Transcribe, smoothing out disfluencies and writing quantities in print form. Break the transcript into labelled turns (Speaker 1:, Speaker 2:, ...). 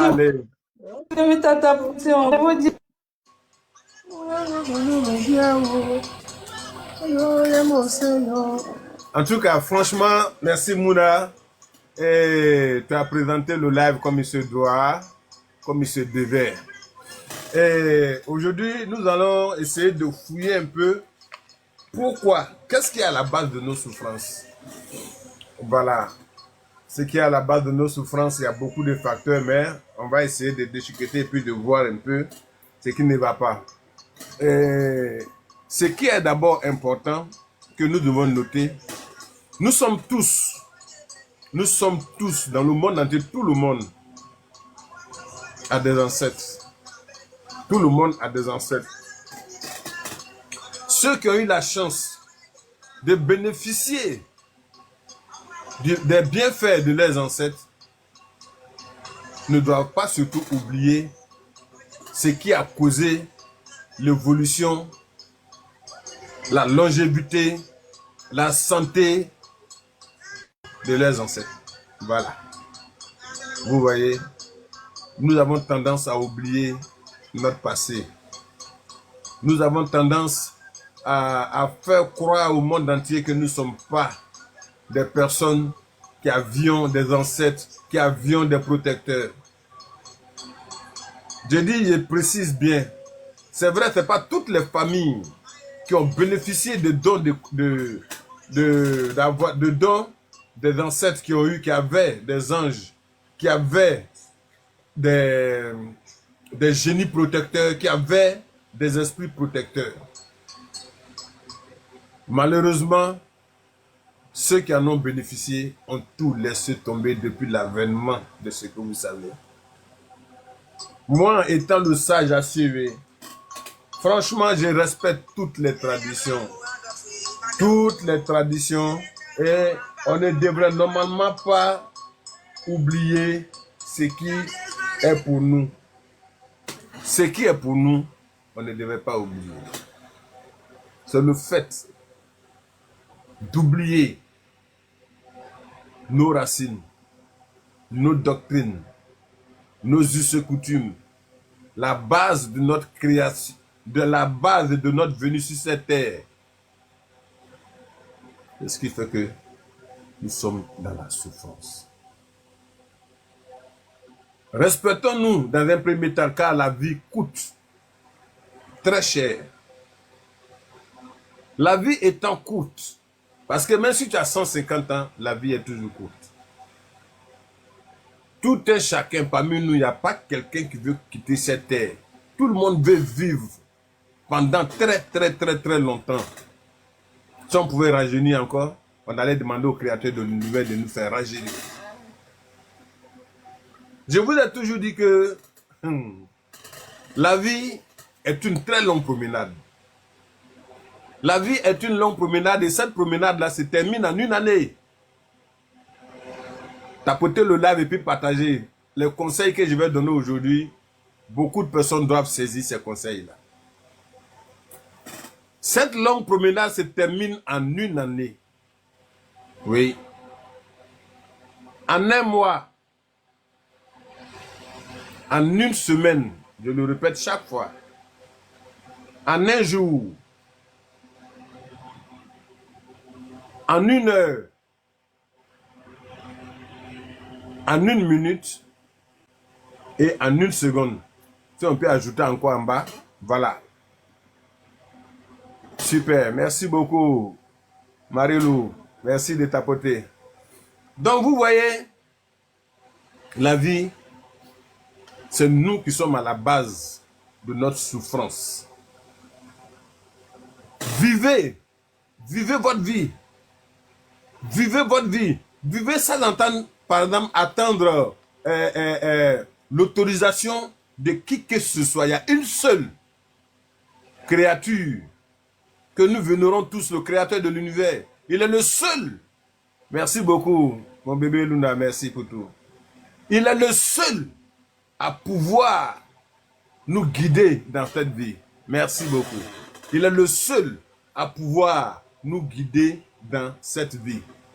Speaker 1: Allez. En tout cas, franchement, merci Mouna. Et tu as présenté le live comme il se doit, comme il se devait. Et aujourd'hui, nous allons essayer de fouiller un peu pourquoi, qu'est-ce qui est à la base de nos souffrances. Voilà. Ce qui est à la base de nos souffrances, il y a beaucoup de facteurs, mais on va essayer de déchiqueter et puis de voir un peu ce qui ne va pas. Et ce qui est d'abord important, que nous devons noter, nous sommes tous dans le monde entier, tout le monde a des ancêtres. Tout le monde a des ancêtres. Ceux qui ont eu la chance de bénéficier des bienfaits de leurs ancêtres ne doivent pas surtout oublier ce qui a causé l'évolution, la longévité, la santé de leurs ancêtres. Voilà. Vous voyez, nous avons tendance à oublier notre passé. Nous avons tendance à faire croire au monde entier que nous ne sommes pas des personnes qui avions des ancêtres, qui avions des protecteurs. Je précise bien, c'est vrai, ce n'est pas toutes les familles qui ont bénéficié de dons de dons des ancêtres qui ont eu, qui avaient des anges, qui avaient des génies protecteurs, qui avaient des esprits protecteurs. Malheureusement, ceux qui en ont bénéficié ont tout laissé tomber depuis l'avènement de ce que vous savez. Moi, étant le sage à suivre, franchement, je respecte toutes les traditions. Toutes les traditions. Et on ne devrait normalement pas oublier ce qui est pour nous. Ce qui est pour nous, on ne devrait pas oublier. C'est le fait d'oublier nos racines, nos doctrines, nos us et coutumes, la base de notre création, de la base de notre venue sur cette terre. C'est ce qui fait que nous sommes dans la souffrance. Respectons-nous dans un premier temps, car la vie coûte très cher. La vie étant courte, parce que même si tu as 150 ans, la vie est toujours courte. Tout est chacun parmi nous, il n'y a pas quelqu'un qui veut quitter cette terre. Tout le monde veut vivre pendant très longtemps. Si on pouvait rajeunir encore, on allait demander au Créateur de l'univers de nous faire rajeunir. Je vous ai toujours dit que la vie est une très longue promenade. La vie est une longue promenade et cette promenade-là se termine en une année. Tapoter le live et puis partager les conseils que je vais donner aujourd'hui. Beaucoup de personnes doivent saisir ces conseils-là. Cette longue promenade se termine en une année. Oui. En un mois. En une semaine. Je le répète chaque fois. En un jour. En une heure. En une minute. Et en une seconde. Si on peut ajouter encore en bas. Voilà. Super. Merci beaucoup, Marie-Lou. Merci de tapoter. Donc, vous voyez, la vie, c'est nous qui sommes à la base de notre souffrance. Vivez. Vivez votre vie. Vivez votre vie. Vivez sans entendre, par exemple, attendre l'autorisation de qui que ce soit. Il y a une seule créature que nous vénérons tous, le créateur de l'univers. Il est le seul. Merci beaucoup, mon bébé Luna, merci pour tout. Il est le seul à pouvoir nous guider dans cette vie. Merci beaucoup. Il est le seul à pouvoir nous guider dans cette vie.